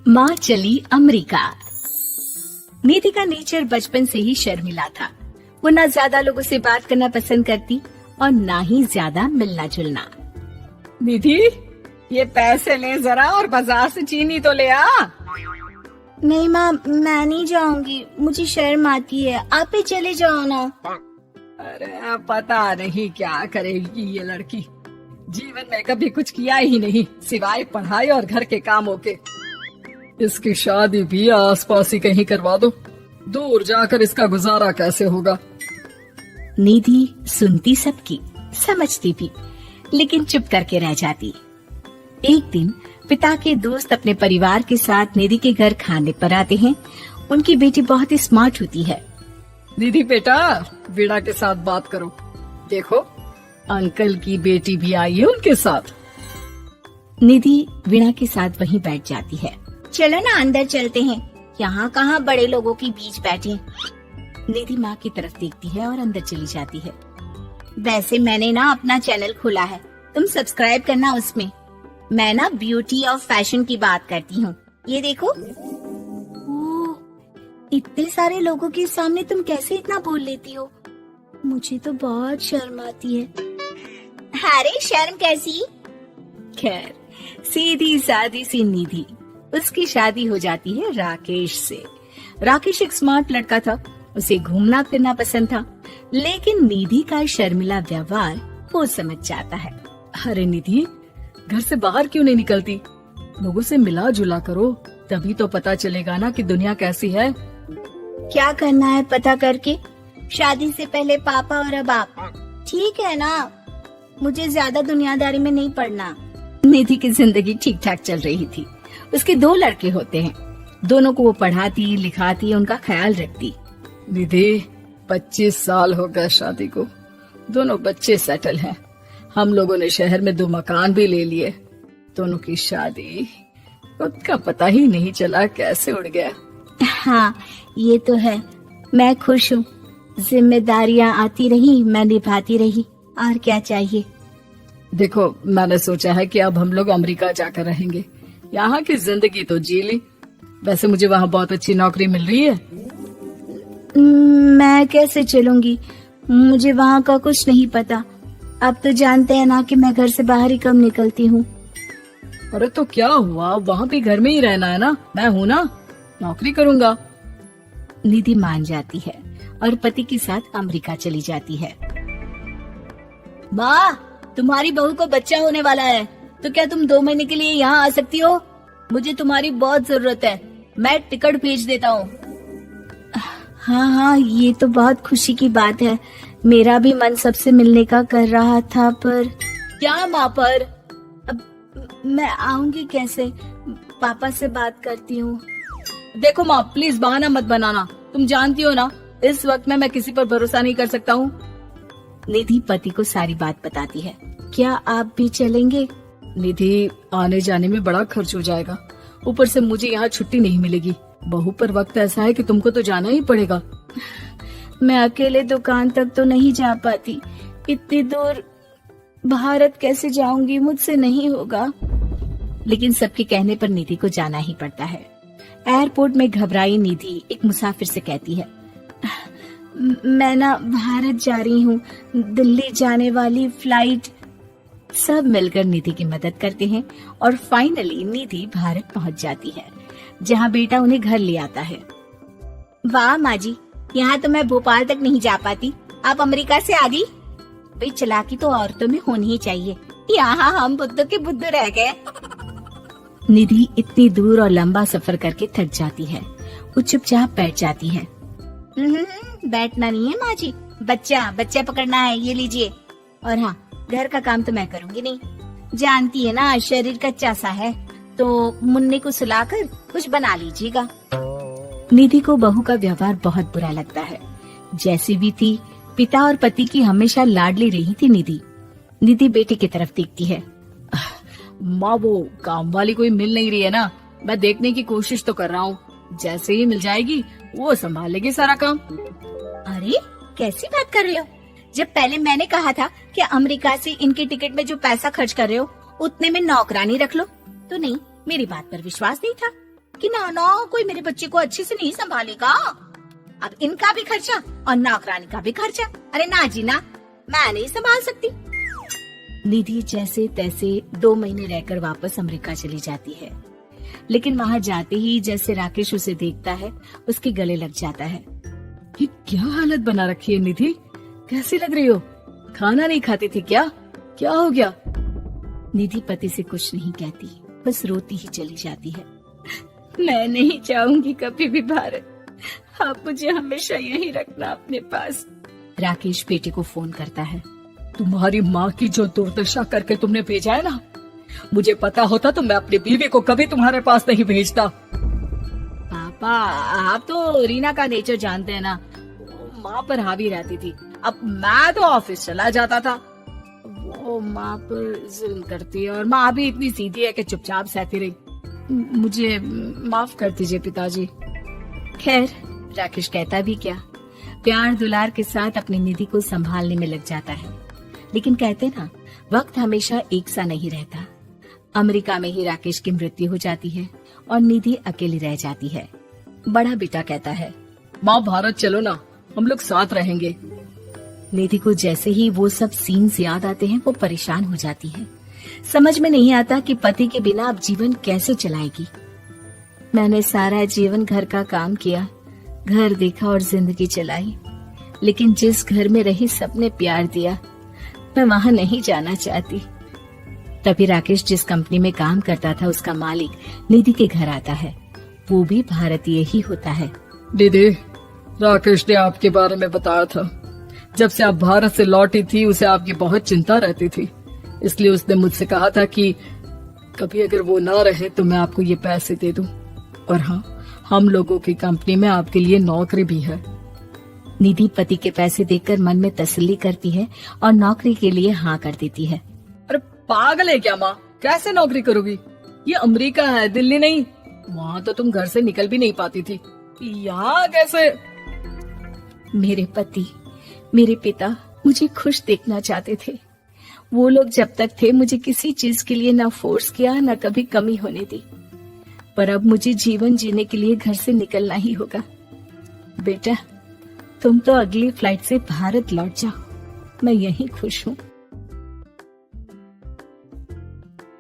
माँ चली अमेरिका। निधि का नेचर बचपन से ही शर्मिला था। वो न ज्यादा लोगों से बात करना पसंद करती और ना ही ज्यादा मिलना जुलना। निधि, ये पैसे ले जरा और बाजार से चीनी तो ले आ। नहीं माँ, मैं नहीं जाऊंगी, मुझे शर्म आती है, आप ही चले जाओ ना। अरे पता नहीं क्या करेगी ये लड़की, जीवन में कभी कुछ किया ही नहीं सिवाय पढ़ाई और घर के कामों के। इसकी शादी भी आसपास ही कहीं करवा दो, दूर जाकर इसका गुजारा कैसे होगा। निधि सुनती सबकी, समझती भी, लेकिन चुप करके रह जाती। एक दिन पिता के दोस्त अपने परिवार के साथ निधि के घर खाने पर आते हैं। उनकी बेटी बहुत ही स्मार्ट होती है। निधि बेटा, वीणा के साथ बात करो, देखो अंकल की बेटी भी आई है उनके साथ। निधि वीणा के साथ वहीं बैठ जाती है। चलो ना अंदर चलते हैं, यहाँ कहाँ बड़े लोगों के बीच बैठे। निधि माँ की तरफ देखती है और अंदर चली जाती है। वैसे मैंने ना अपना चैनल खोला है, तुम सब्सक्राइब करना उसमें। मैं ना ब्यूटी और फैशन की बात करती हूँ, ये देखो। ओह, इतने सारे लोगों के सामने तुम कैसे इतना बोल लेती हो? मुझे तो बहुत शर्म आती है। अरे शर्म कैसी? खैर, सीधी सादी सी निधि, उसकी शादी हो जाती है राकेश से। राकेश एक स्मार्ट लड़का था, उसे घूमना फिरना पसंद था, लेकिन निधि का शर्मिला व्यवहार वो समझ जाता है। अरे निधि, घर से बाहर क्यों नहीं निकलती? लोगों से मिला जुला करो, तभी तो पता चलेगा ना कि दुनिया कैसी है। क्या करना है पता करके? शादी से पहले पापा और अब आप। ठीक है ना, मुझे ज्यादा दुनियादारी में नहीं पड़ना। निधि की जिंदगी ठीक ठाक चल रही थी। उसके 2 लड़के होते हैं, दोनों को वो पढ़ाती लिखाती, उनका ख्याल रखती। निधि, 25 साल हो गए शादी को, दोनों बच्चे सेटल हैं। हम लोगों ने शहर में 2 मकान भी ले लिए। दोनों की शादी खुद का पता ही नहीं चला कैसे उड़ गया। हाँ, ये तो है। मैं खुश हूँ, जिम्मेदारियाँ आती रही, मैं निभाती रही, और क्या चाहिए। देखो, मैंने सोचा है कि अब हम लोग अमेरिका जाकर रहेंगे। यहाँ की जिंदगी तो जी ली, वैसे मुझे वहाँ बहुत अच्छी नौकरी मिल रही है। मैं कैसे चलूंगी, मुझे वहाँ का कुछ नहीं पता। आप तो जानते हैं ना कि मैं घर से बाहर ही कम निकलती हूँ। अरे तो क्या हुआ, वहाँ भी घर में ही रहना है ना, मैं हूँ ना, नौकरी करूँगा। निधि मान जाती है और पति के साथ अमेरिका चली जाती है। माँ, तुम्हारी बहू को बच्चा होने वाला है, तो क्या तुम 2 महीने के लिए यहाँ आ सकती हो? मुझे तुम्हारी बहुत जरूरत है, मैं टिकट भेज देता हूँ। हाँ हाँ, ये तो बहुत खुशी की बात है। मेरा भी मन सबसे मिलने का कर रहा था, पर क्या माँ पर? अब मैं आऊंगी कैसे? पापा से बात करती हूँ। देखो माँ, प्लीज बहाना मत बनाना, तुम जानती हो ना इस वक्त में मैं किसी पर भरोसा नहीं कर सकता हूँ। निधि पति को सारी बात बताती है। क्या आप भी चलेंगे? निधि, आने जाने में बड़ा खर्च हो जाएगा, ऊपर से मुझे यहाँ छुट्टी नहीं मिलेगी। बहू पर वक्त ऐसा है कि तुमको तो जाना ही पड़ेगा। मैं अकेले दुकान तक तो नहीं जा पाती, इतनी दूर भारत कैसे जाऊंगी, मुझसे नहीं होगा। लेकिन सबके कहने पर निधि को जाना ही पड़ता है। एयरपोर्ट में घबराई निधि एक मुसाफिर से कहती है, मैं ना भारत जा रही हूँ, दिल्ली जाने वाली फ्लाइट। सब मिलकर निधि की मदद करते हैं और फाइनली निधि भारत पहुँच जाती है, जहाँ बेटा उन्हें घर ले आता है। वाह माँ जी, यहाँ तो मैं भोपाल तक नहीं जा पाती, आप अमेरिका से आ गई। भाई चालाकी तो औरतों में होनी ही चाहिए, यहाँ हम बुद्धू के बुद्धू रह गए। निधि इतनी दूर और लंबा सफर करके थक जाती है, वो चुपचाप बैठ जाती है। बैठना नहीं है माँ जी, बच्चा पकड़ना है, ये लीजिए। और हाँ, घर का काम तो मैं करूँगी नहीं, जानती है ना शरीर कच्चा सा है, तो मुन्ने को सुलाकर कुछ बना लीजिएगा। निधि को बहू का व्यवहार बहुत बुरा लगता है। जैसी भी थी, पिता और पति की हमेशा लाडली रही थी निधि। निधि बेटे की तरफ देखती है। माँ, वो काम वाली कोई मिल नहीं रही है ना, मैं देखने की कोशिश तो कर रहा हूँ, जैसे ही मिल जाएगी वो संभाल लेगी सारा काम। अरे कैसी बात कर रहे हो? जब पहले मैंने कहा था कि अमेरिका से इनके टिकट में जो पैसा खर्च कर रहे हो उतने में नौकरानी रख लो, तो नहीं, मेरी बात पर विश्वास नहीं था। कि ना ना कोई मेरे बच्चे को अच्छे से नहीं संभालेगा। अब इनका भी खर्चा और नौकरानी का भी खर्चा। अरे ना जी ना, मैं नहीं संभाल सकती। निधि जैसे तैसे 2 महीने रहकर वापस अमेरिका चली जाती है, लेकिन वहां जाते ही जैसे राकेश उसे देखता है उसके गले लग जाता है। ये क्या हालत बना रखी है निधि, कैसी लग रही हो? खाना नहीं खाती थी क्या? क्या हो गया? निधि पति से कुछ नहीं कहती, बस रोती ही चली जाती है। मैं नहीं जाऊंगी कभी भी भारत, आप मुझे हमेशा यहीं रखना अपने पास। राकेश बेटे को फोन करता है। तुम्हारी माँ की जो दुर्दशा करके तुमने भेजा है ना, मुझे पता होता तो मैं अपनी बीवी को कभी तुम्हारे पास नहीं भेजता। पापा, आप तो रीना का नेचर जानते हैं ना, माँ पर हावी रहती थी। अब मैं तो ऑफिस चला जाता था, वो माँ पर जुल्म करती है और माँ भी इतनी सीधी है कि चुपचाप सहती रही। मुझे माफ कर दीजिए पिताजी। खैर, राकेश कहता भी क्या, प्यार दुलार के साथ अपनी निधि को संभालने में लग जाता है। लेकिन कहते ना, वक्त हमेशा एक सा नहीं रहता। अमेरिका में ही राकेश की मृत्यु हो जाती है और निधि अकेली रह जाती है। बड़ा बेटा कहता है, माँ भारत चलो ना, हम लोग साथ रहेंगे। निधि को जैसे ही वो सब सीन्स याद आते हैं वो परेशान हो जाती है। समझ में नहीं आता कि पति के बिना अब जीवन कैसे चलाएगी। मैंने सारा जीवन घर का काम किया, घर देखा और जिंदगी चलाई, लेकिन जिस घर में रही सबने प्यार दिया, मैं वहां नहीं जाना चाहती। तभी राकेश जिस कंपनी में काम करता था उसका मालिक निधि के घर आता है। वो भी भारतीय ही होता है। दीदी, राकेश ने आपके बारे में बताया था। जब से आप भारत से लौटी थी उसे आपकी बहुत चिंता रहती थी, इसलिए उसने मुझसे कहा था कि कभी अगर वो ना रहे तो मैं आपको ये पैसे दे दूं। और हाँ, हम लोगों की कंपनी में आपके लिए नौकरी भी है। निधि पति के पैसे देखकर मन में तसल्ली करती है और नौकरी के लिए हाँ कर देती है। अरे पागल है क्या माँ, कैसे नौकरी करोगी? ये अमेरिका है, दिल्ली नहीं। वहाँ तो तुम घर से निकल भी नहीं पाती थी, यहाँ कैसे? मेरे पति, मेरे पिता मुझे खुश देखना चाहते थे। वो लोग जब तक थे मुझे किसी चीज के लिए ना फोर्स किया, ना कभी कमी होने दी। पर अब मुझे जीवन जीने के लिए घर से निकलना ही होगा। बेटा, तुम तो अगली फ्लाइट से भारत लौट जाओ, मैं यहीं खुश हूँ।